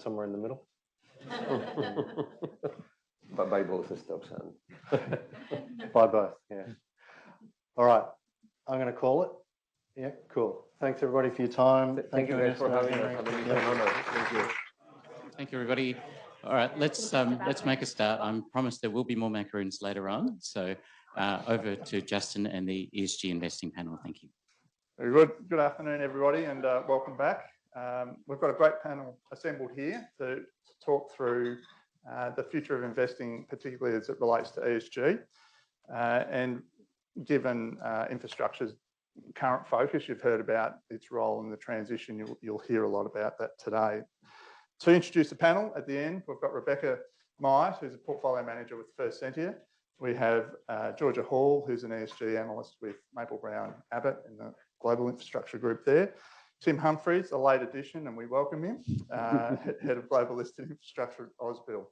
stand somewhere in the middle. But by both is stop sign. By both, yeah. All right, I'm going to call it. Yeah, cool. Thanks everybody for your time. Thank you guys for having us. Thank you. Thank you, everybody. All right, let's make a start. I promise there will be more macaroons later on. So over to Justin and the ESG Investing Panel. Thank you. Very good. Good afternoon, everybody, and welcome back. We've got a great panel assembled here to talk through the future of investing, particularly as it relates to ESG. And given infrastructure's current focus, you've heard about its role in the transition. You'll hear a lot about that today. To introduce the panel at the end, we've got Rebecca Myatt, who's a portfolio manager with First Sentier. We have Georgia Hall, who's an ESG analyst with Maple Brown Abbott in the global infrastructure group there. Tim Humphreys, a late addition, and we welcome him, head of global listed infrastructure at Ausbil.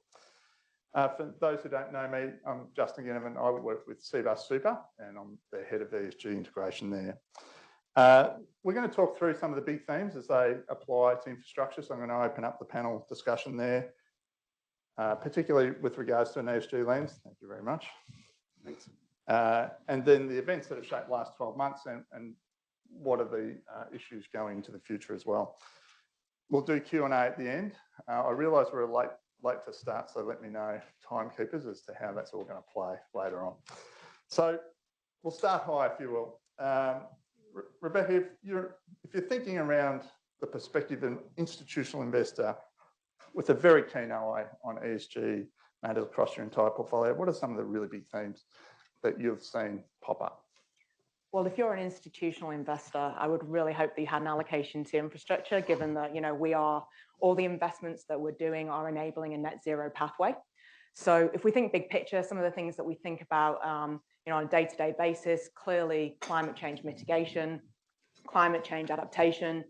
For those who don't know me, I'm Justin Ginnivan. I work with CBUS Super, and I'm the head of ESG integration there. We're going to talk through some of the big themes as they apply to infrastructure. So I'm going to open up the panel discussion there, particularly with regards to an ESG lens. Thank you very much. Thanks. And then the events that have shaped the last 12 months and what are the issues going into the future as well. We'll do Q&A at the end. I realise we're late to start, so let me know, timekeepers, as to how that's all going to play later on. So we'll start high, if you will. Rebecca, if you're thinking around the perspective of an institutional investor with a very keen eye on ESG matters across your entire portfolio, what are some of the really big themes that you've seen pop up? Well, if you're an institutional investor, I would really hope that you had an allocation to infrastructure, given that, all the investments that we're doing are enabling a net zero pathway. So if we think big picture, some of the things that we think about, on a day-to-day basis, clearly climate change mitigation, climate change adaptation,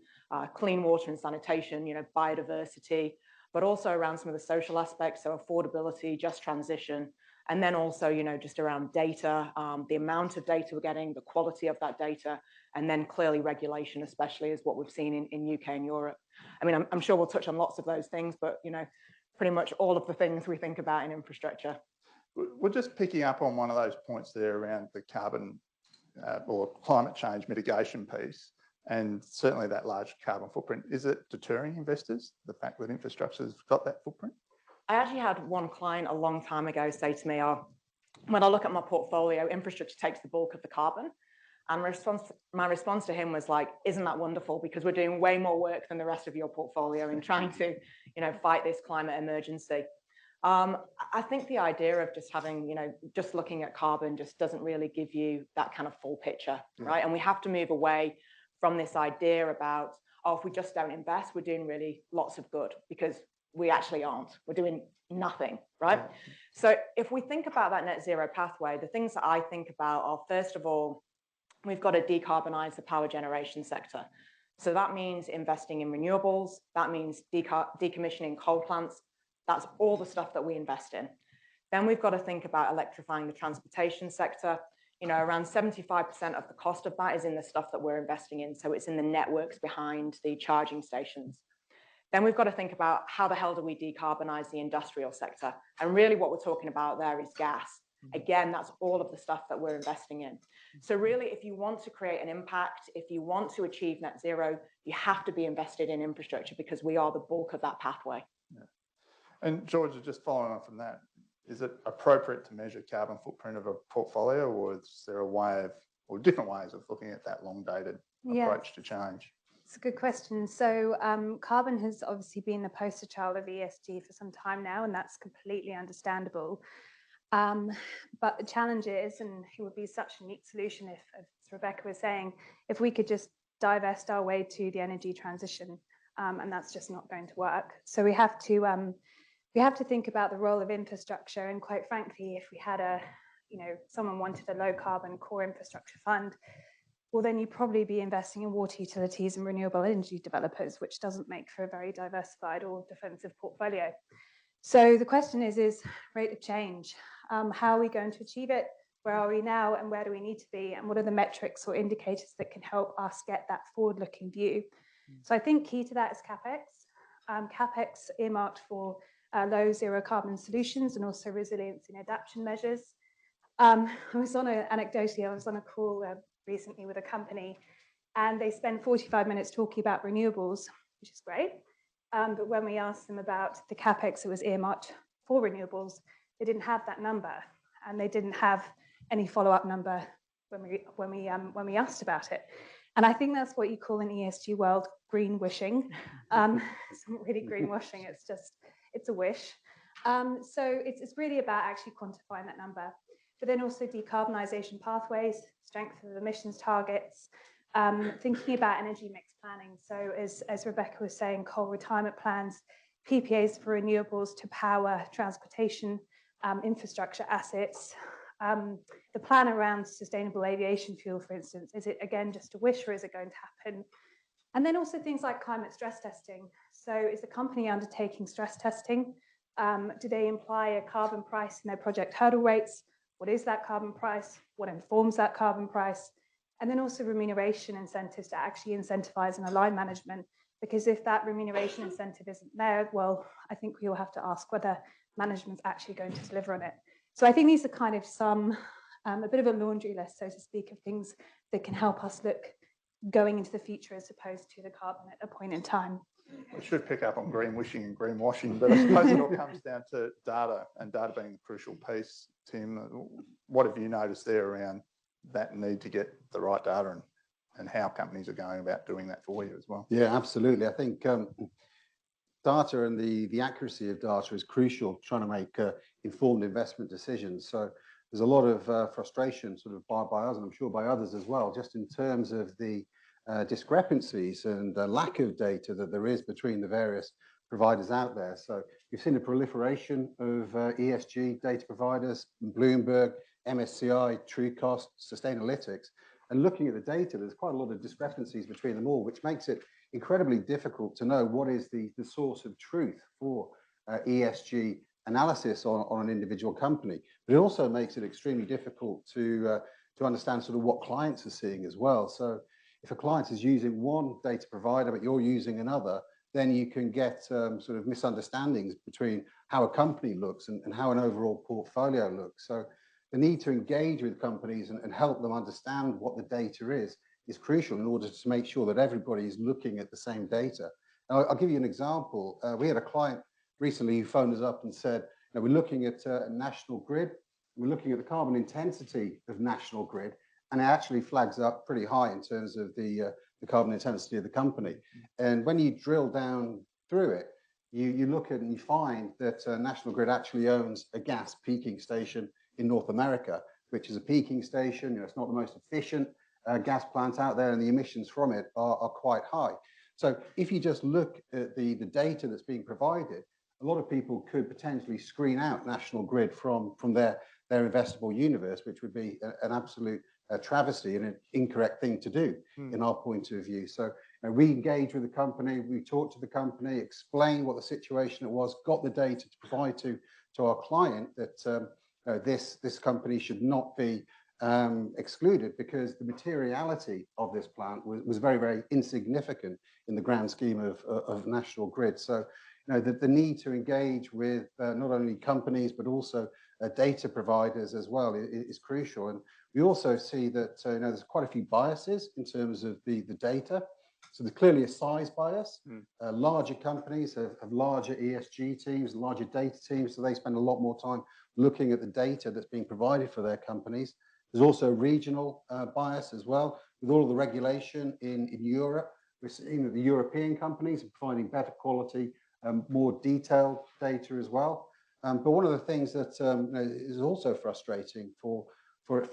clean water and sanitation, biodiversity, but also around some of the social aspects, so affordability, just transition, and then also, just around data, the amount of data we're getting, the quality of that data, and then clearly regulation, especially is what we've seen in UK and Europe. I mean, I'm sure we'll touch on lots of those things, but, pretty much all of the things we think about in infrastructure. We're just picking up on one of those points there around the carbon or climate change mitigation piece, and certainly that large carbon footprint. Is it deterring investors, the fact that infrastructure's got that footprint? I actually had one client a long time ago say to me, when I look at my portfolio, infrastructure takes the bulk of the carbon. And my response to him was like, isn't that wonderful? Because we're doing way more work than the rest of your portfolio in trying to, fight this climate emergency. I think the idea of just having, just looking at carbon just doesn't really give you that kind of full picture, right? And we have to move away from this idea about, if we just don't invest, we're doing really lots of good, because we actually aren't. We're doing nothing, right? Yeah. So if we think about that net zero pathway, the things that I think about are, first of all, we've got to decarbonise the power generation sector. So that means investing in renewables. That means decommissioning coal plants. That's all the stuff that we invest in. Then we've got to think about electrifying the transportation sector. Around 75% of the cost of that is in the stuff that we're investing in. So it's in the networks behind the charging stations. Then we've got to think about how the hell do we decarbonise the industrial sector? And really what we're talking about there is gas. Again, that's all of the stuff that we're investing in. So really, if you want to create an impact, if you want to achieve net zero, you have to be invested in infrastructure, because we are the bulk of that pathway. Yeah. And Georgia, just following on from that, is it appropriate to measure carbon footprint of a portfolio, or is there a way of, or different ways of looking at that long-dated approach to change? It's a good question. So carbon has obviously been the poster child of ESG for some time now, and that's completely understandable. But the challenge is, and it would be such a neat solution if, as Rebecca was saying, if we could just divest our way to the energy transition, and that's just not going to work. So we have to think about the role of infrastructure, and quite frankly, if we had someone wanted a low carbon core infrastructure fund, well, then you'd probably be investing in water utilities and renewable energy developers, which doesn't make for a very diversified or defensive portfolio. So the question is rate of change. How are we going to achieve it? Where are we now, and where do we need to be? And what are the metrics or indicators that can help us get that forward-looking view? So I think key to that is CapEx. CapEx earmarked for low zero carbon solutions and also resilience and adaptation measures. Anecdotally, I was on a call recently with a company, and they spent 45 minutes talking about renewables, which is great. But when we asked them about the CapEx that was earmarked for renewables, they didn't have that number, and they didn't have any follow-up number when we asked about it. And I think that's what you call in ESG world greenwashing. It's not really greenwashing, it's a wish. So it's really about actually quantifying that number, but then also decarbonisation pathways, strength of emissions targets, thinking about energy mix planning. So as Rebecca was saying, coal retirement plans, PPAs for renewables to power transportation, infrastructure assets, the plan around sustainable aviation fuel, for instance, is it again just a wish or is it going to happen? And then also things like climate stress testing. So is the company undertaking stress testing? Do they imply a carbon price in their project hurdle rates? What is that carbon price? What informs that carbon price? And then also remuneration incentives to actually incentivize and align management. Because if that remuneration incentive isn't there, well, I think we will have to ask whether management's actually going to deliver on it. So I think these are kind of a bit of a laundry list, so to speak, of things that can help us look going into the future as opposed to the carbon at a point in time. We should pick up on greenwishing and greenwashing, but I suppose it all comes down to data, and data being the crucial piece. Tim, what have you noticed there around that need to get the right data and how companies are going about doing that for you as well? Yeah, absolutely. I think data and the accuracy of data is crucial trying to make informed investment decisions. So there's a lot of frustration sort of by us, and I'm sure by others as well, just in terms of the discrepancies and the lack of data that there is between the various providers out there. So you've seen a proliferation of ESG data providers, Bloomberg, MSCI, Trucost, Sustainalytics, and looking at the data, there's quite a lot of discrepancies between them all, which makes it incredibly difficult to know what is the source of truth for ESG analysis on an individual company. But it also makes it extremely difficult to understand sort of what clients are seeing as well. So if a client is using one data provider, but you're using another, then you can get sort of misunderstandings between how a company looks and how an overall portfolio looks. So the need to engage with companies and help them understand what the data is crucial in order to make sure that everybody is looking at the same data. And I'll give you an example. We had a client recently who phoned us up and said, we're looking at a national grid, we're looking at the carbon intensity of national grid, and it actually flags up pretty high in terms of the carbon intensity of the company. And when you drill down through it, you look at and you find that National Grid actually owns a gas peaking station in North America, which is a peaking station. It's not the most efficient gas plant out there, and the emissions from it are quite high. So if you just look at the data that's being provided, a lot of people could potentially screen out National Grid from their investable universe, which would be an absolute travesty and an incorrect thing to do in our point of view. So we engage with the company, we talk to the company, explain what the situation it was, got the data to provide to our client that this company should not be excluded because the materiality of this plant was very, very insignificant in the grand scheme of National Grid. So the need to engage with not only companies but also data providers as well is crucial. And we also see that there's quite a few biases in terms of the data. So there's clearly a size bias. Larger companies have larger ESG teams, larger data teams, so they spend a lot more time looking at the data that's being provided for their companies. There's also regional bias as well. With all of the regulation in Europe, we're seeing that the European companies are providing better quality, more detailed data as well. But one of the things that is also frustrating for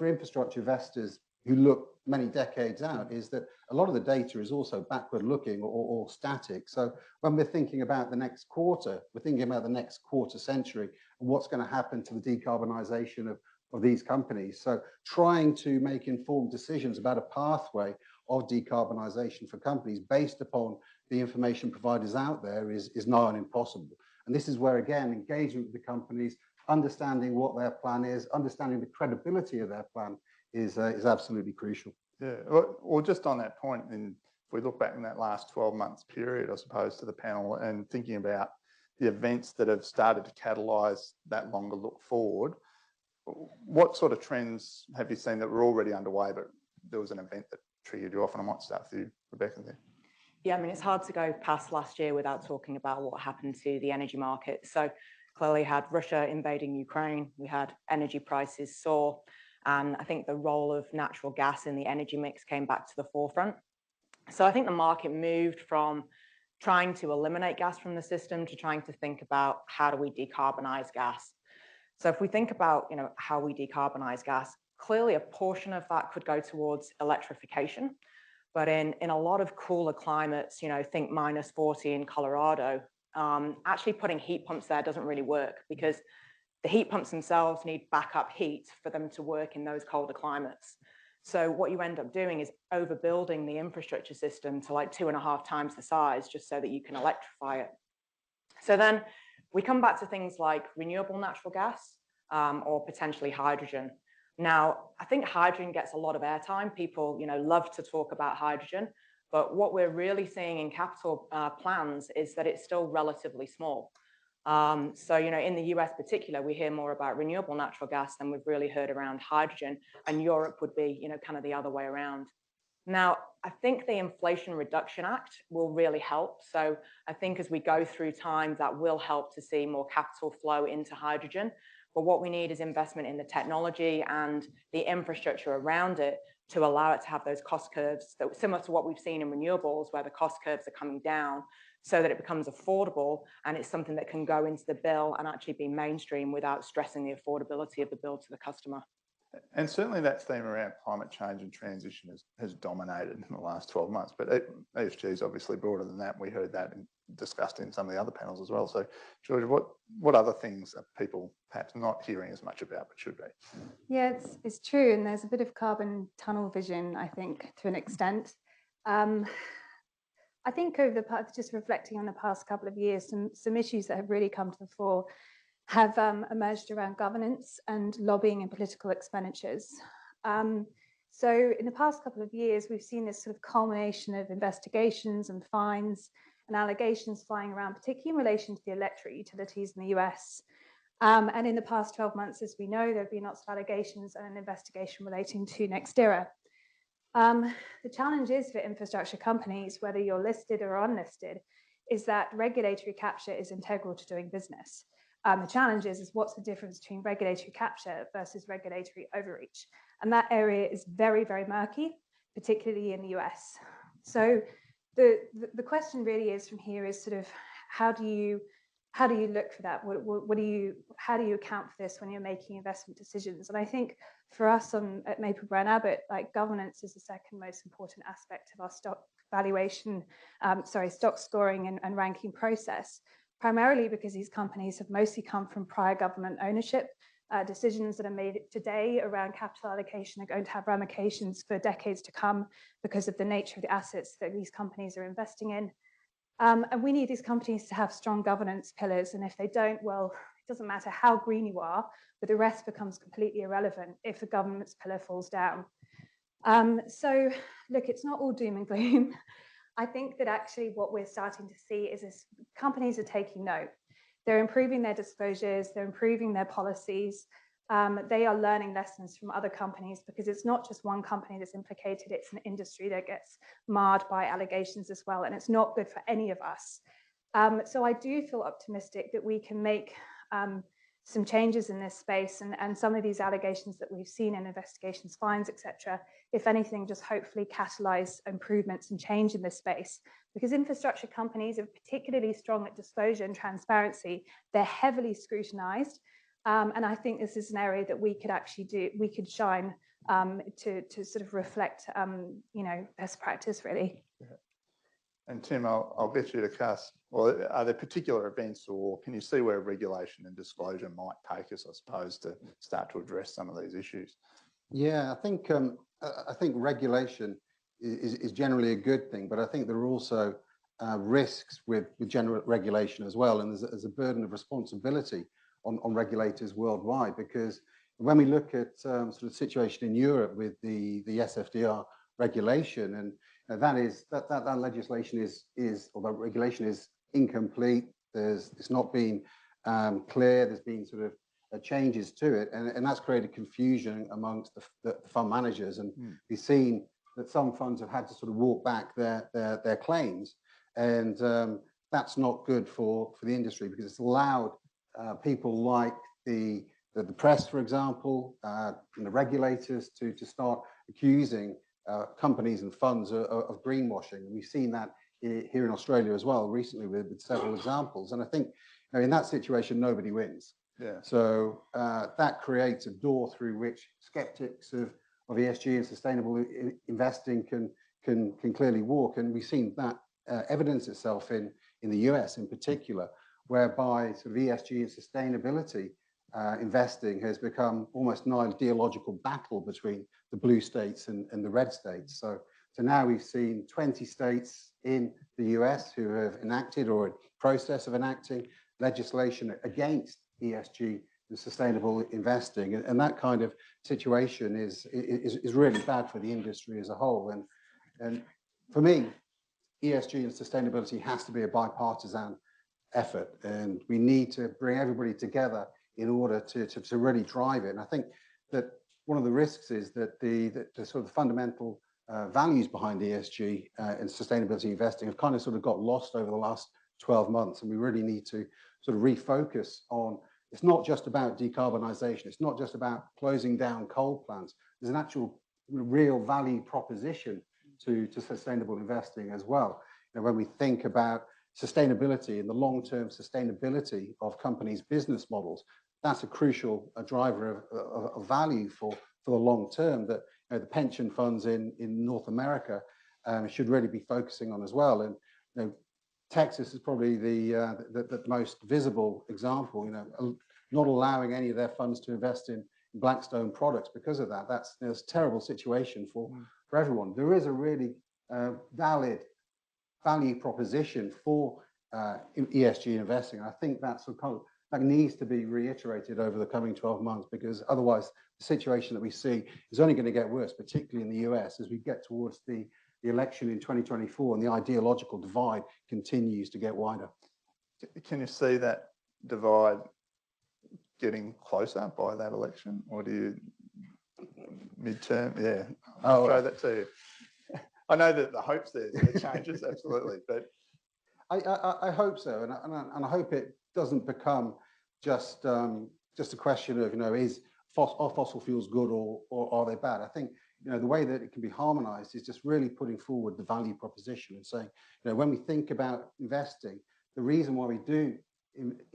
infrastructure investors who look many decades out is that a lot of the data is also backward looking or static. So when we're thinking about the next quarter, we're thinking about the next quarter century and what's going to happen to the decarbonisation of these companies. So trying to make informed decisions about a pathway of decarbonisation for companies based upon the information providers out there is nigh on impossible. And this is where, again, engagement with the companies, understanding what their plan is, understanding the credibility of their plan is absolutely crucial. Yeah, well, just on that point, in if we look back in that last 12 months period, I suppose, to the panel and thinking about the events that have started to catalyse that longer look forward, what sort of trends have you seen that were already underway, but there was an event that triggered you off? And I might start with you, Rebecca, there. Yeah, I mean, it's hard to go past last year without talking about what happened to the energy market. So clearly had Russia invading Ukraine, we had energy prices soar, and I think the role of natural gas in the energy mix came back to the forefront. So I think the market moved from trying to eliminate gas from the system to trying to think about how do we decarbonize gas. So if we think about, how we decarbonize gas, clearly a portion of that could go towards electrification. But in a lot of cooler climates, think -40 in Colorado, actually putting heat pumps there doesn't really work because the heat pumps themselves need backup heat for them to work in those colder climates. So what you end up doing is overbuilding the infrastructure system to like 2.5 times the size just so that you can electrify it. So then we come back to things like renewable natural gas or potentially hydrogen. Now, I think hydrogen gets a lot of airtime. People, love to talk about hydrogen, but what we're really seeing in capital plans is that it's still relatively small. So, in the US particular, we hear more about renewable natural gas than we've really heard around hydrogen, and Europe would be, kind of the other way around. Now, I think the Inflation Reduction Act will really help. So I think as we go through time, that will help to see more capital flow into hydrogen. But what we need is investment in the technology and the infrastructure around it to allow it to have those cost curves that similar to what we've seen in renewables, where the cost curves are coming down so that it becomes affordable and it's something that can go into the bill and actually be mainstream without stressing the affordability of the bill to the customer. And certainly that theme around climate change and transition has dominated in the last 12 months, but ESG is obviously broader than that. We heard that and discussed in some of the other panels as well. So, Georgia, what other things are people perhaps not hearing as much about but should be? Yeah, it's true. And there's a bit of carbon tunnel vision, I think, to an extent. I think over the past, just reflecting on the past couple of years, some issues that have really come to the fore have emerged around governance and lobbying and political expenditures. So in the past couple of years, we've seen this sort of culmination of investigations and fines and allegations flying around, particularly in relation to the electric utilities in the US. And in the past 12 months, as we know, there have been lots of allegations and an investigation relating to NextEra. The challenge is for infrastructure companies, whether you're listed or unlisted, is that regulatory capture is integral to doing business. The challenge is what's the difference between regulatory capture versus regulatory overreach? And that area is very, very murky, particularly in the US. So the question really is from here is sort of how do you look for that? How do you account for this when you're making investment decisions? And I think for us at Maple Brown Abbott, like governance is the second most important aspect of our stock valuation, stock scoring and ranking process, primarily because these companies have mostly come from prior government ownership. Decisions that are made today around capital allocation are going to have ramifications for decades to come because of the nature of the assets that these companies are investing in. And we need these companies to have strong governance pillars. And if they don't, well, it doesn't matter how green you are, but the rest becomes completely irrelevant if the governance pillar falls down. So look, it's not all doom and gloom. I think that actually what we're starting to see is companies are taking note. They're improving their disclosures, they're improving their policies. They are learning lessons from other companies because it's not just one company that's implicated, it's an industry that gets marred by allegations as well, and it's not good for any of us. So I do feel optimistic that we can make some changes in this space, and some of these allegations that we've seen in investigations, fines, etc., if anything, just hopefully catalyze improvements and change in this space. Because infrastructure companies are particularly strong at disclosure and transparency. They're heavily scrutinized. And I think this is an area that we could shine to sort of reflect, best practice, really. Yeah. And Tim, I'll get you to cast, well, are there particular events or can you see where regulation and disclosure might take us, I suppose, to start to address some of these issues? Yeah, I think regulation is generally a good thing, but I think there are also risks with general regulation as well. And there's a burden of responsibility on regulators worldwide, because when we look at sort of situation in Europe with the SFDR regulation, and that legislation is or that regulation is incomplete. It's not been clear. There's been sort of changes to it, and that's created confusion amongst the fund managers. And we've seen that some funds have had to sort of walk back their claims, and that's not good for the industry, because it's allowed people like the press, for example, and the regulators to start accusing companies and funds of greenwashing. And we've seen that here in Australia as well recently with several examples. And I think in that situation, nobody wins. Yeah. So that creates a door through which skeptics of ESG and sustainable investing can clearly walk. And we've seen that evidence itself in the US in particular, whereby sort of ESG and sustainability investing has become almost an ideological battle between the blue states and the red states. So now we've seen 20 states in the US who have enacted or in process of enacting legislation against ESG and sustainable investing, and that kind of situation is really bad for the industry as a whole. And for me, ESG and sustainability has to be a bipartisan effort, and we need to bring everybody together in order to really drive it. And I think that one of the risks is that the sort of fundamental values behind ESG and sustainability investing have kind of sort of got lost over the last 12 months, and we really need to sort of refocus on. It's not just about decarbonisation. It's not just about closing down coal plants. There's an actual real value proposition to sustainable investing as well. When we think about sustainability and the long-term sustainability of companies' business models, that's a crucial driver of value for the long term that the pension funds in North America should really be focusing on as well. And Texas is probably the most visible example. Not allowing any of their funds to invest in Blackstone products because of that. That's a terrible situation for everyone. There is a really valid value proposition for ESG investing. I think that needs to be reiterated over the coming 12 months, because otherwise the situation that we see is only going to get worse, particularly in the US, as we get towards the election in 2024 and the ideological divide continues to get wider. Can you see that divide getting closer by that election, or do you midterm? Yeah, I'll throw that to you. I know that the hope's there, the changes, absolutely, but I hope so, and I hope it doesn't become just a question of are fossil fuels good or are they bad? I think the way that it can be harmonised is just really putting forward the value proposition and saying when we think about investing, the reason why we do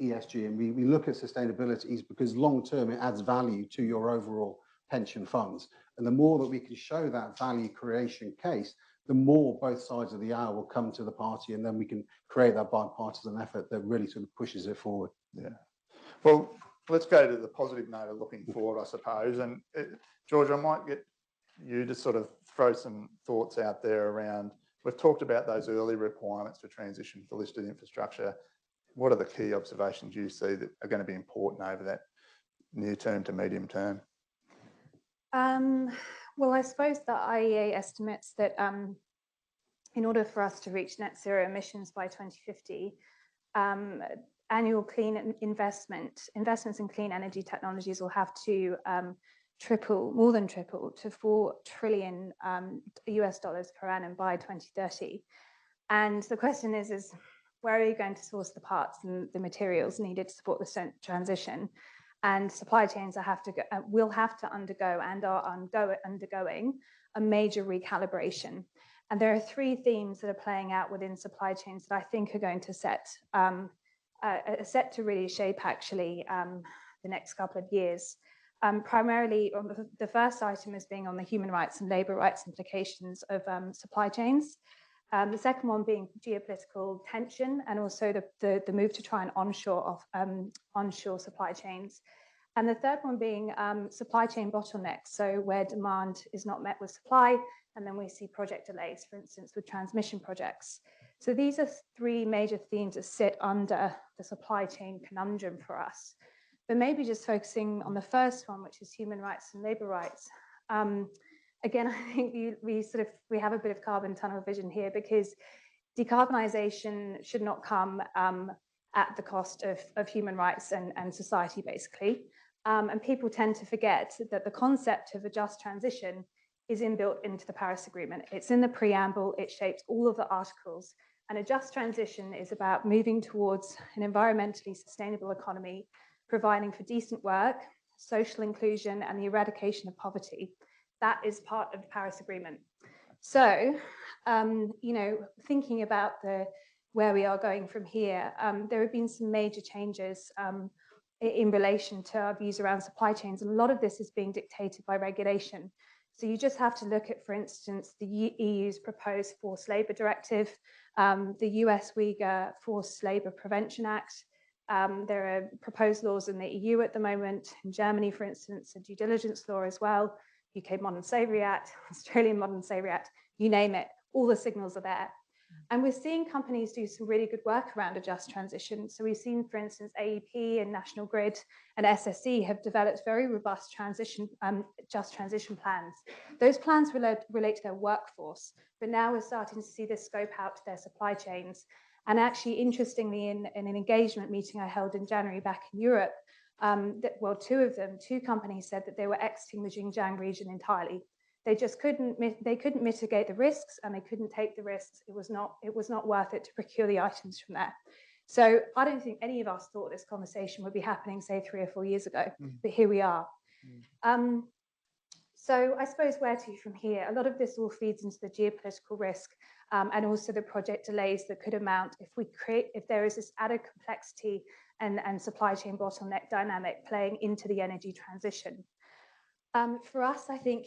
ESG and we look at sustainability is because long term it adds value to your overall pension funds, and the more that we can show that value creation case, the more both sides of the aisle will come to the party, and then we can create that bipartisan effort that really sort of pushes it forward. Yeah. Well, let's go to the positive note of looking forward, I suppose. And George, I might get you to sort of throw some thoughts out there around, we've talked about those early requirements for transition for listed infrastructure. What are the key observations you see that are going to be important over that near term to medium term? Well, I suppose the IEA estimates that in order for us to reach net zero emissions by 2050, annual clean investments in clean energy technologies will have to more than triple to $4 trillion US dollars per annum by 2030. And the question is where are you going to source the parts and the materials needed to support the transition? And supply chains will have to undergo and are undergoing a major recalibration. And there are three themes that are playing out within supply chains that I think are going to set to really shape actually the next couple of years. Primarily, the first item is being on the human rights and labour rights implications of supply chains. The second one being geopolitical tension and also the move to try and onshore supply chains. And the third one being supply chain bottlenecks, so where demand is not met with supply, and then we see project delays, for instance, with transmission projects. So these are three major themes that sit under the supply chain conundrum for us. But maybe just focusing on the first one, which is human rights and labour rights. again, I think we have a bit of carbon tunnel vision here, because decarbonisation should not come at the cost of human rights and society, basically. And people tend to forget that the concept of a just transition is inbuilt into the Paris Agreement. It's in the preamble, it shapes all of the articles. And a just transition is about moving towards an environmentally sustainable economy, providing for decent work, social inclusion, and the eradication of poverty. That is part of the Paris Agreement. So, thinking about where we are going from here, there have been some major changes in relation to our views around supply chains. And a lot of this is being dictated by regulation. So you just have to look at, for instance, the EU's proposed Forced Labour Directive, the US Uyghur Forced Labour Prevention Act. There are proposed laws in the EU at the moment. In Germany, for instance, a due diligence law as well, UK Modern Slavery Act, Australian Modern Slavery Act, you name it, all the signals are there. And we're seeing companies do some really good work around a just transition. So we've seen, for instance, AEP and National Grid and SSE have developed very robust just transition plans. Those plans relate to their workforce, but now we're starting to see this scope out to their supply chains. And actually, interestingly, in an engagement meeting I held in January back in Europe, two companies said that they were exiting the Xinjiang region entirely. They just couldn't mitigate the risks, and they couldn't take the risks. It was not worth it to procure the items from there. So I don't think any of us thought this conversation would be happening, say, 3 or 4 years ago, but here we are. So I suppose where to from here? A lot of this all feeds into the geopolitical risk and also the project delays that could amount if there is this added complexity and supply chain bottleneck dynamic playing into the energy transition. For us, I think,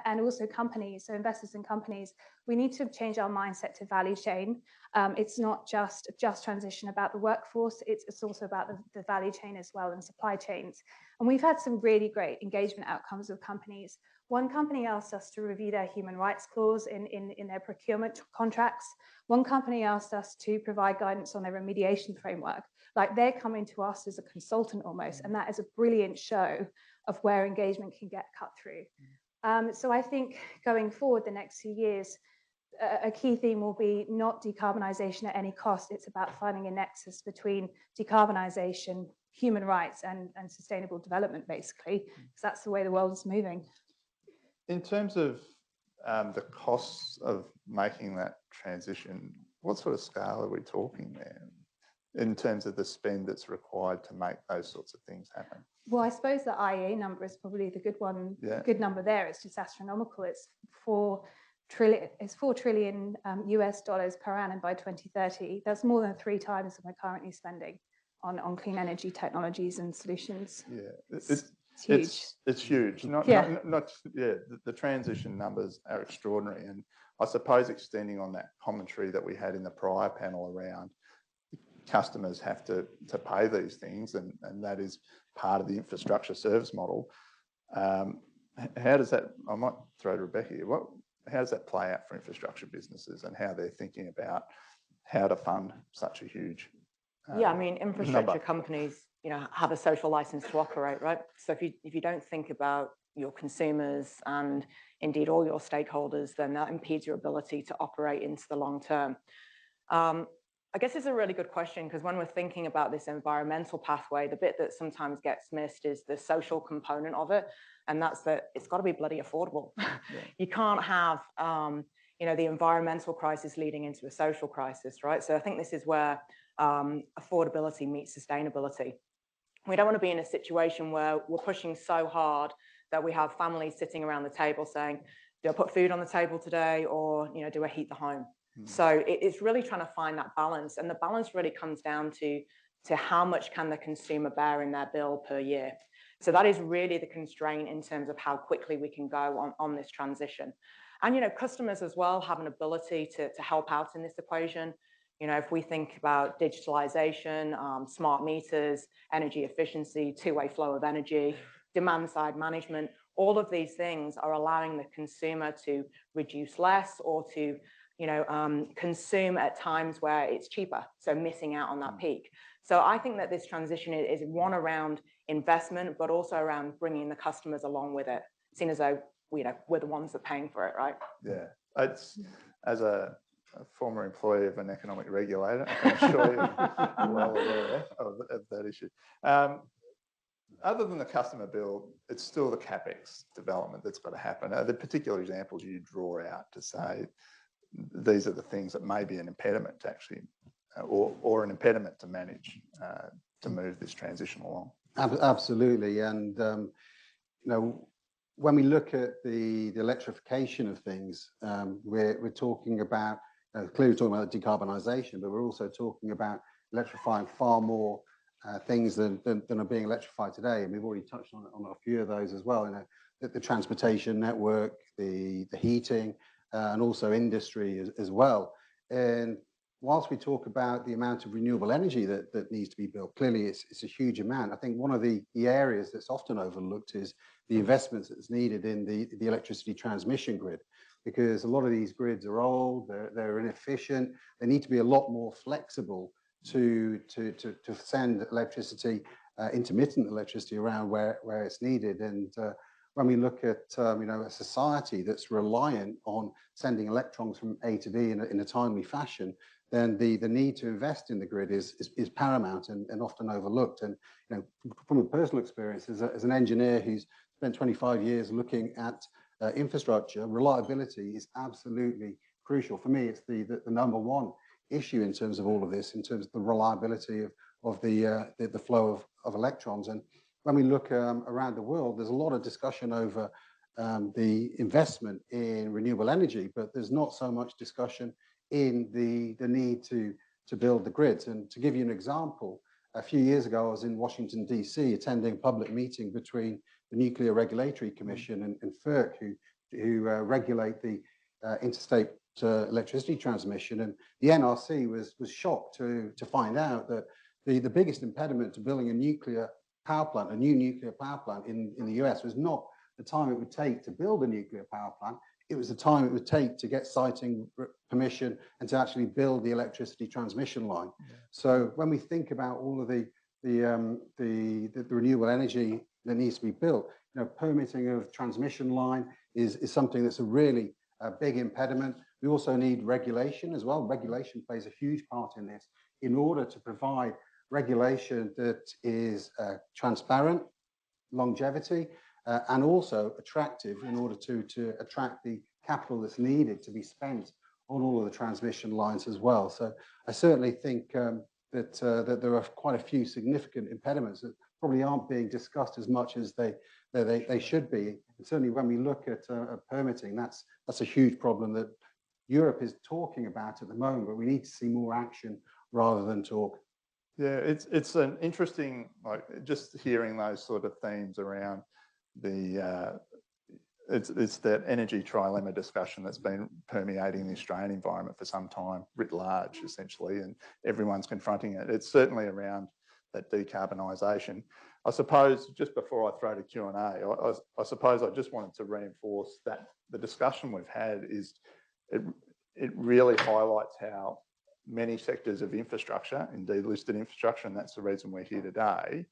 and also companies, so investors in companies, we need to change our mindset to value chain. It's not just transition about the workforce, it's also about the value chain as well, and supply chains. And we've had some really great engagement outcomes with companies. One company asked us to review their human rights clause in their procurement contracts. One company asked us to provide guidance on their remediation framework. Like, they're coming to us as a consultant almost, and that is a brilliant show of where engagement can get cut through. So I think going forward the next few years, a key theme will be not decarbonisation at any cost. It's about finding a nexus between decarbonisation, human rights, and sustainable development, basically, because that's the way the world is moving. In terms of the costs of making that transition, what sort of scale are we talking there in terms of the spend that's required to make those sorts of things happen? Well, I suppose the IEA number is probably the good one. Yeah. The good number there. It's just astronomical. It's $4 trillion US dollars per annum by 2030. That's more than 3 times what we're currently spending on clean energy technologies and solutions. Yeah, it's huge. It's huge. The transition numbers are extraordinary, and I suppose extending on that commentary that we had in the prior panel around customers have to pay these things, and that is part of the infrastructure service model. How does that, I might throw to Rebecca here, how does that play out for infrastructure businesses and how they're thinking about how to fund such a huge infrastructure number. Companies, have a social license to operate, right? So if you don't think about your consumers and indeed all your stakeholders, then that impedes your ability to operate into the long term. I guess it's a really good question, because when we're thinking about this environmental pathway, the bit that sometimes gets missed is the social component of it, and that's that it's got to be bloody affordable. Yeah. You can't have the environmental crisis leading into a social crisis, right? So I think this is where affordability meets sustainability. We don't want to be in a situation where we're pushing so hard that we have families sitting around the table saying, do I put food on the table today, or do I heat the home? So it's really trying to find that balance, and the balance really comes down to how much can the consumer bear in their bill per year. So that is really the constraint in terms of how quickly we can go on this transition. And customers as well have an ability to help out in this equation. If we think about digitalization, smart meters, energy efficiency, two-way flow of energy, demand side management, all of these things are allowing the consumer to reduce less or to consume at times where it's cheaper, so missing out on that peak. So I think that this transition is one around investment, but also around bringing the customers along with it, seeing as though we're the ones that are paying for it, right? Yeah, it's as a former employee of an economic regulator, I'm sure you're well aware of that issue. Other than the customer bill, it's still the CapEx development that's got to happen. The particular examples you draw out to say these are the things that may be an impediment to actually, or an impediment to manage, to move this transition along. Absolutely, and when we look at the electrification of things, we're talking about clearly talking about decarbonisation, but we're also talking about electrifying far more things than are being electrified today, and we've already touched on a few of those as well. The transportation network, the heating, and also industry as well. And whilst we talk about the amount of renewable energy that needs to be built, clearly it's a huge amount. I think one of the areas that's often overlooked is the investments that's needed in the electricity transmission grid, because a lot of these grids are old, they're inefficient, they need to be a lot more flexible to send electricity, intermittent electricity around where it's needed. And when we look at a society that's reliant on sending electrons from A to B in a timely fashion, then the need to invest in the grid is paramount and often overlooked. And from a personal experience, as an engineer who's spent 25 years looking at infrastructure, reliability is absolutely crucial. For me, it's the number one issue in terms of all of this, in terms of the reliability of the flow of electrons. And when we look around the world, there's a lot of discussion over the investment in renewable energy, but there's not so much discussion in the need to build the grids. And to give you an example, a few years ago, I was in Washington, D.C., attending a public meeting between the Nuclear Regulatory Commission and FERC, who regulate the interstate electricity transmission. And the NRC was shocked to find out that the biggest impediment to building a new nuclear power plant in the US was not the time it would take to build a nuclear power plant. It was the time it would take to get siting permission and to actually build the electricity transmission line. Yeah. So when we think about all of the renewable energy that needs to be built, permitting of transmission line is something that's a really big impediment. We also need regulation as well. Regulation plays a huge part in this, in order to provide regulation that is transparent, longevity, and also attractive, in order to attract the capital that's needed to be spent on all of the transmission lines as well. So I certainly think that there are quite a few significant impediments that probably aren't being discussed as much as they should be. And certainly when we look at permitting, that's a huge problem that Europe is talking about at the moment, but we need to see more action rather than talk. Yeah, it's an interesting, just hearing those sort of themes around it's that energy trilemma discussion that's been permeating the Australian environment for some time, writ large, essentially, and everyone's confronting it. It's certainly around that decarbonisation. I suppose, just before I throw to Q&A, I suppose I just wanted to reinforce that the discussion we've had is, it really highlights how many sectors of infrastructure, indeed listed infrastructure, and that's the reason we're here today,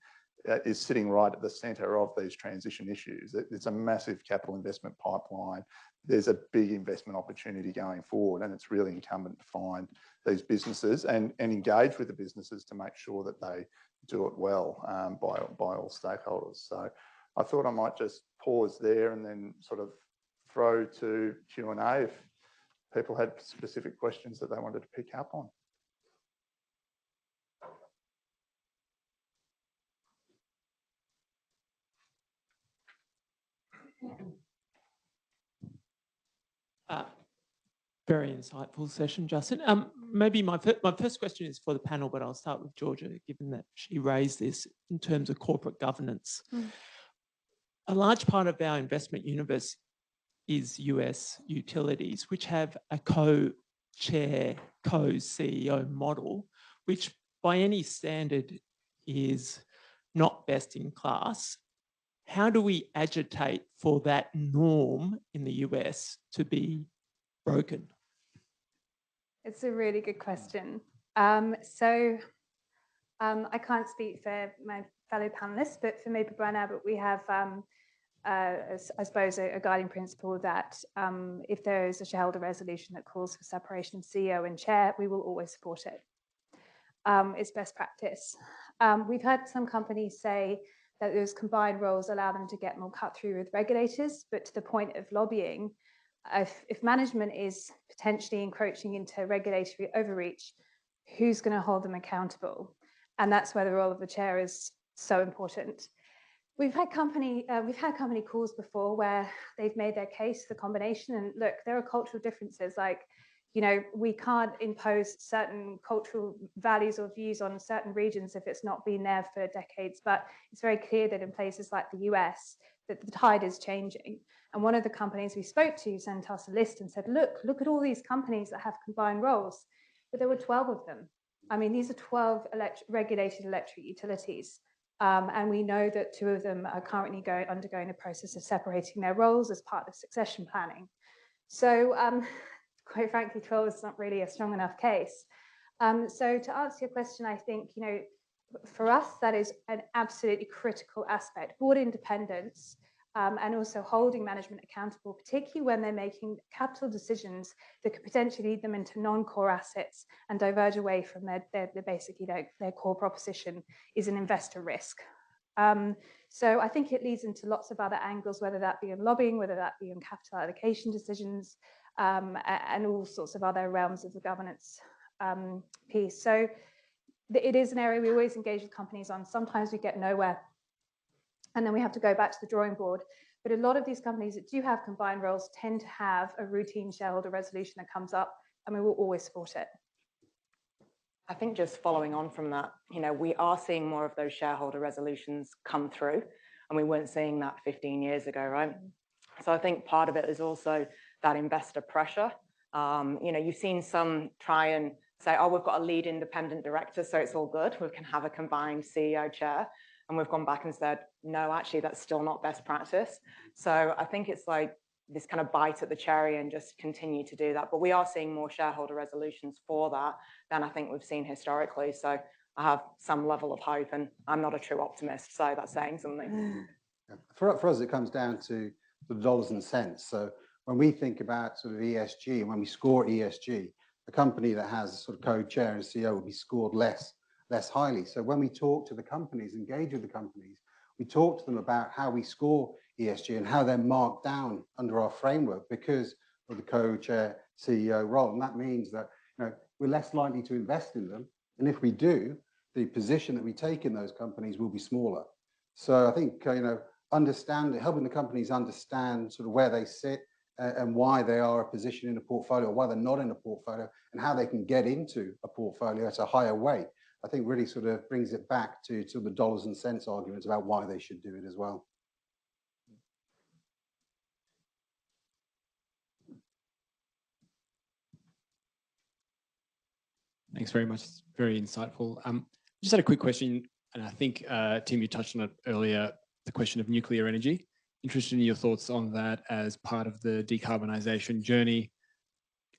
is sitting right at the centre of these transition issues. It's a massive capital investment pipeline. There's a big investment opportunity going forward, and it's really incumbent to find these businesses and engage with the businesses to make sure that they do it well by all stakeholders. So I thought I might just pause there and then sort of throw to Q&A if people had specific questions that they wanted to pick up on. Very insightful session, Justin. Maybe my first question is for the panel, but I'll start with Georgia, given that she raised this in terms of corporate governance. A large part of our investment universe is US utilities, which have a co-chair, co-CEO model, which by any standard is not best in class. How do we agitate for that norm in the US to be broken? It's a really good question. I can't speak for my fellow panelists, but for Maple Brown Abbott, we have I suppose, a guiding principle that if there is a shareholder resolution that calls for separation of CEO and chair, we will always support it. It's best practice. We've had some companies say that those combined roles allow them to get more cut through with regulators, but to the point of lobbying, if management is potentially encroaching into regulatory overreach, who's going to hold them accountable? And that's where the role of the chair is so important. We've had company calls before where they've made their case for the combination, and look, there are cultural differences. Like, you know, we can't impose certain cultural values or views on certain regions if it's not been there for decades. But it's very clear that in places like the US, that the tide is changing. And one of the companies we spoke to sent us a list and said, look at all these companies that have combined roles. But there were 12 of them. I mean, these are 12 regulated electric utilities. And we know that 2 of them are currently undergoing a process of separating their roles as part of succession planning. So quite frankly, 12 is not really a strong enough case. So to answer your question, I think, you know, for us, that is an absolutely critical aspect, board independence, and also holding management accountable, particularly when they're making capital decisions that could potentially lead them into non-core assets and diverge away from their core proposition is an investor risk. So I think it leads into lots of other angles, whether that be in lobbying, whether that be in capital allocation decisions, and all sorts of other realms of the governance piece. So it is an area we always engage with companies on. Sometimes we get nowhere, and then we have to go back to the drawing board. But a lot of these companies that do have combined roles tend to have a routine shareholder resolution that comes up, and we will always support it. I think just following on from that, you know, we are seeing more of those shareholder resolutions come through, and we weren't seeing that 15 years ago, right? So I think part of it is also that investor pressure. You know, you've seen some try and say, oh, we've got a lead independent director, so it's all good. We can have a combined CEO chair. And we've gone back and said, no, actually, that's still not best practice. So I think it's like this kind of bite at the cherry and just continue to do that. But we are seeing more shareholder resolutions for that than I think we've seen historically. So I have some level of hope, and I'm not a true optimist, so that's saying something. For us, it comes down to the dollars and cents. So when we think about sort of ESG, and when we score ESG, a company that has sort of co-chair and CEO will be scored less highly. So when we talk to the companies, engage with the companies, we talk to them about how we score ESG and how they're marked down under our framework because of the co-chair CEO role. And that means that, you know, we're less likely to invest in them. And if we do, the position that we take in those companies will be smaller. So I think, you know, helping the companies understand sort of where they sit and why they are a position in a portfolio, or why they're not in a portfolio, and how they can get into a portfolio at a higher weight, I think really sort of brings it back to the dollars and cents arguments about why they should do it as well. Thanks very much. It's very insightful. Just had a quick question, and I think, Tim, you touched on it earlier, the question of nuclear energy. Interested in your thoughts on that as part of the decarbonisation journey,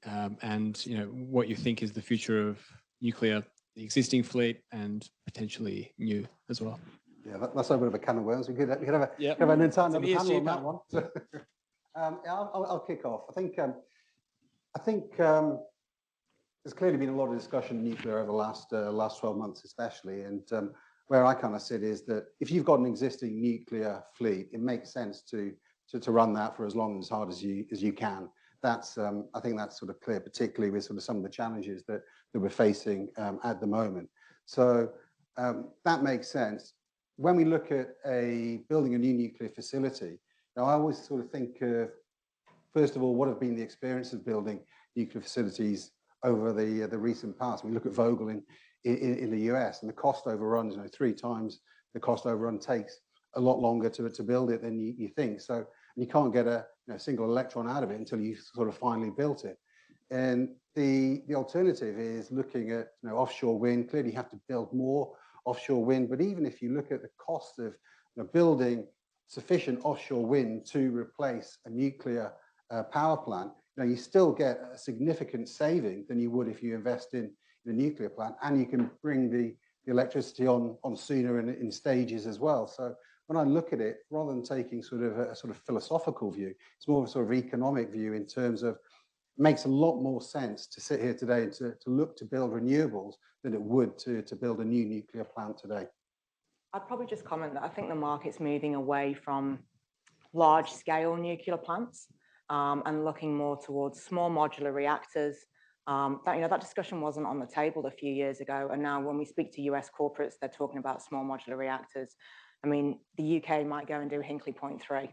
and you know what you think is the future of nuclear, the existing fleet, and potentially new as well. Yeah, that's a bit of a can of worms. We could have an entire panel on that one. I'll kick off. I think there's clearly been a lot of discussion on nuclear over the last 12 months, especially, and where I kind of sit is that if you've got an existing nuclear fleet, it makes sense to run that for as long and as hard as you can. That's I think that's sort of clear, particularly with sort of some of the challenges that we're facing at the moment. So that makes sense. When we look at building a new nuclear facility, now I always sort of think of, first of all, what have been the experience of building nuclear facilities over the recent past. We look at Vogtle in the US, and the cost overruns, you know, 3 times the cost overrun takes a lot longer to build it than you think. So you can't get a single electron out of it until you sort of finally built it. And the alternative is looking at offshore wind. Clearly, you have to build more offshore wind. But even if you look at the cost of building sufficient offshore wind to replace a nuclear power plant, you still get a significant saving than you would if you invest in a nuclear plant, and you can bring the electricity on sooner and in stages as well. So when I look at it, rather than taking sort of a sort of philosophical view, it's more of a sort of economic view in terms of it makes a lot more sense to sit here today and to look to build renewables than it would to build a new nuclear plant today. I'd probably just comment that I think the market's moving away from large-scale nuclear plants and looking more towards small modular reactors. That discussion wasn't on the table a few years ago, and now when we speak to US corporates, they're talking about small modular reactors. I mean, the UK might go and do Hinkley Point 3.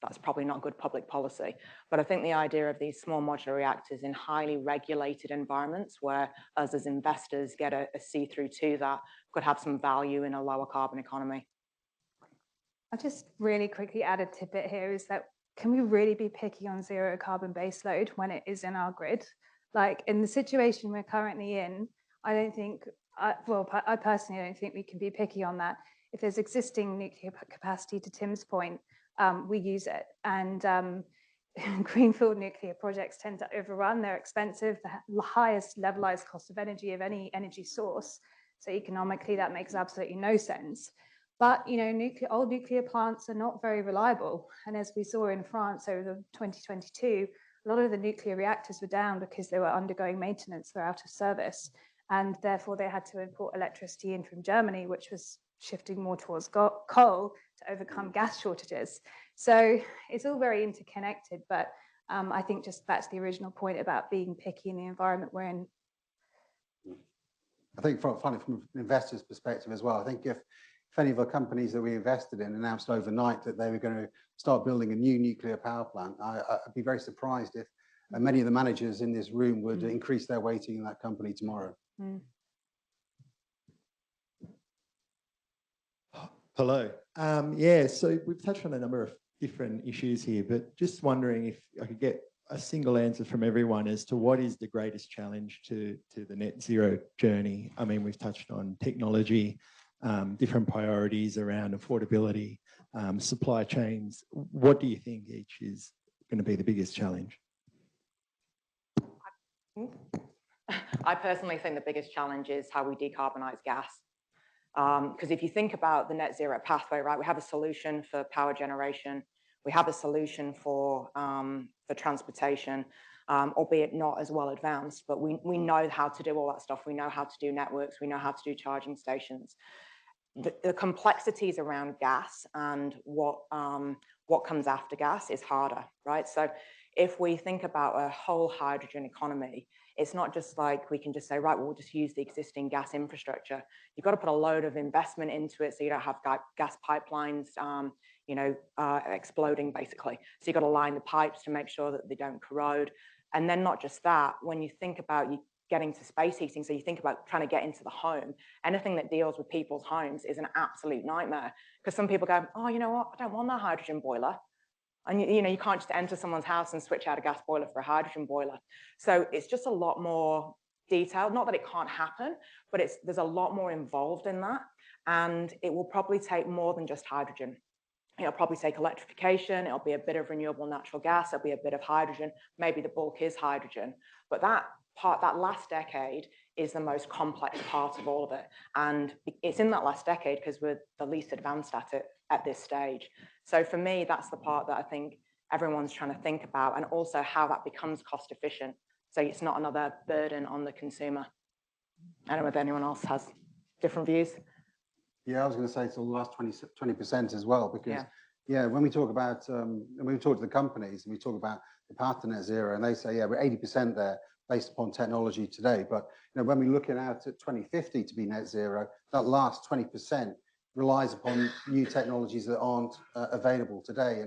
That's probably not good public policy. But I think the idea of these small modular reactors in highly regulated environments where us as investors get a see-through to that could have some value in a lower carbon economy. I'll just really quickly add a tidbit here is that can we really be picky on zero carbon baseload when it is in our grid? Like in the situation we're currently in, I don't think, I personally don't think we can be picky on that. If there's existing nuclear capacity, to Tim's point, we use it. And greenfield nuclear projects tend to overrun. They're expensive, the highest levelized cost of energy of any energy source. So economically, that makes absolutely no sense. But old nuclear plants are not very reliable. And as we saw in France over 2022, a lot of the nuclear reactors were down because they were undergoing maintenance, they're out of service. And therefore, they had to import electricity in from Germany, which was shifting more towards coal to overcome gas shortages. So it's all very interconnected, but I think just back to the original point about being picky in the environment we're in. I think from an investor's perspective as well, I think if any of the companies that we invested in announced overnight that they were going to start building a new nuclear power plant, I'd be very surprised if many of the managers in this room would increase their weighting in that company tomorrow. Hello. Yeah, so we've touched on a number of different issues here, but just wondering if I could get a single answer from everyone as to what is the greatest challenge to the net zero journey. I mean, we've touched on technology, different priorities around affordability, supply chains. What do you think each is going to be the biggest challenge? I personally think the biggest challenge is how we decarbonise gas. Because if you think about the net zero pathway, right, we have a solution for power generation, we have a solution for transportation, albeit not as well advanced, but we know how to do all that stuff. We know how to do networks, we know how to do charging stations. The complexities around gas and what comes after gas is harder, right? So if we think about a whole hydrogen economy, it's not just like we can just say, right, well, we'll just use the existing gas infrastructure. You've got to put a load of investment into it so you don't have gas pipelines, exploding basically. So you've got to line the pipes to make sure that they don't corrode. And then not just that, when you think about you getting to space heating, so you think about trying to get into the home, anything that deals with people's homes is an absolute nightmare. Because some people go, oh, you know what, I don't want that hydrogen boiler. And you can't just enter someone's house and switch out a gas boiler for a hydrogen boiler. So it's just a lot more detailed. Not that it can't happen, but there's a lot more involved in that. And it will probably take more than just hydrogen. It'll probably take electrification. It'll be a bit of renewable natural gas. It'll be a bit of hydrogen. Maybe the bulk is hydrogen. But that last decade is the most complex part of all of it. And it's in that last decade because we're the least advanced at it at this stage. So for me, that's the part that I think everyone's trying to think about, and also how that becomes cost efficient. So it's not another burden on the consumer. I don't know if anyone else has different views. Yeah, I was going to say it's the last 20% as well, because when we talk about, when we talk to the companies and we talk about the path to net zero, and they say, yeah, we're 80% there based upon technology today. But when we're looking out at 2050 to be net zero, that last 20% relies upon new technologies that aren't available today.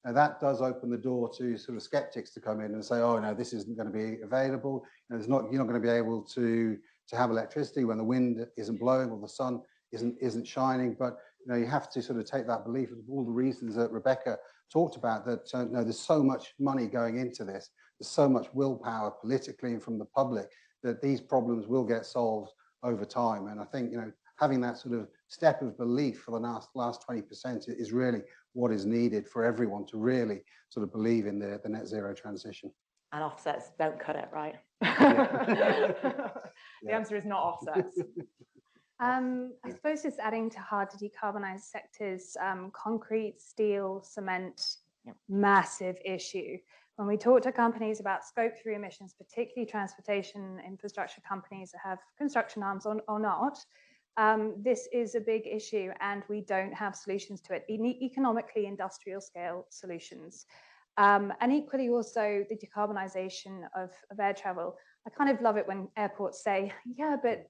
And that does open the door to sort of skeptics to come in and say, oh, no, this isn't going to be available. You're not going to be able to have electricity when the wind isn't blowing or the sun isn't shining. But you have to sort of take that belief of all the reasons that Rebecca talked about, that there's so much money going into this, there's so much willpower politically and from the public, that these problems will get solved over time. And I think having that sort of step of belief for the last 20% is really what is needed for everyone to really sort of believe in the net zero transition. And offsets don't cut it, right? Yeah. The answer is not offsets. I suppose it's adding to hard to decarbonise sectors, concrete, steel, cement, massive issue. When we talk to companies about scope 3 emissions, particularly transportation infrastructure companies that have construction arms or not, this is a big issue and we don't have solutions to it. We need economically industrial scale solutions. And equally also the decarbonisation of air travel. I kind of love it when airports say, yeah, but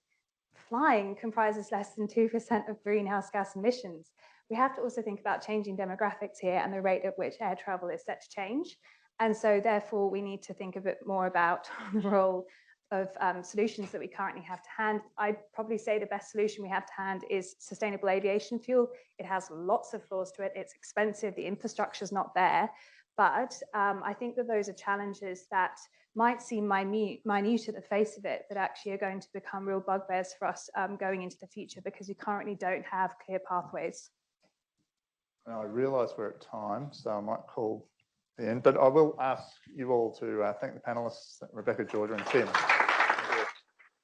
flying comprises less than 2% of greenhouse gas emissions. We have to also think about changing demographics here and the rate at which air travel is set to change. And so therefore we need to think a bit more about the role of solutions that we currently have to hand. I'd probably say the best solution we have to hand is sustainable aviation fuel. It has lots of flaws to it. It's expensive. The infrastructure is not there. But I think that those are challenges that might seem minute at the face of it, but actually are going to become real bugbears for us going into the future because we currently don't have clear pathways. Now, I realise we're at time, so I might call the end, but I will ask you all to thank the panellists, Rebecca, Georgia and Tim.